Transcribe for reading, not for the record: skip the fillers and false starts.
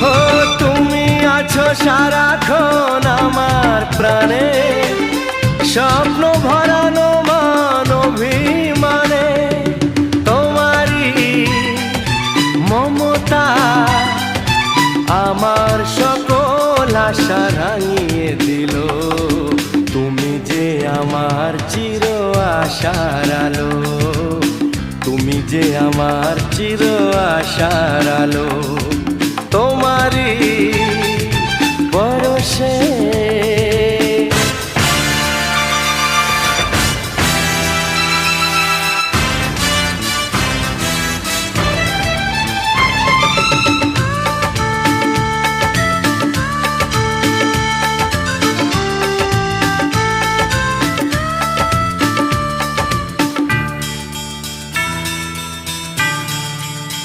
ও তুমি আছো সারাক্ষণ আমার প্রাণে, স্বপ্ন ভরানো মান অভিমানে। তোমারই মমতা আমার সকল আশা রাঙিয়ে দিল। তুমি যে আমার চির আশার আলো, তুমি যে আমার চির আশার আলো।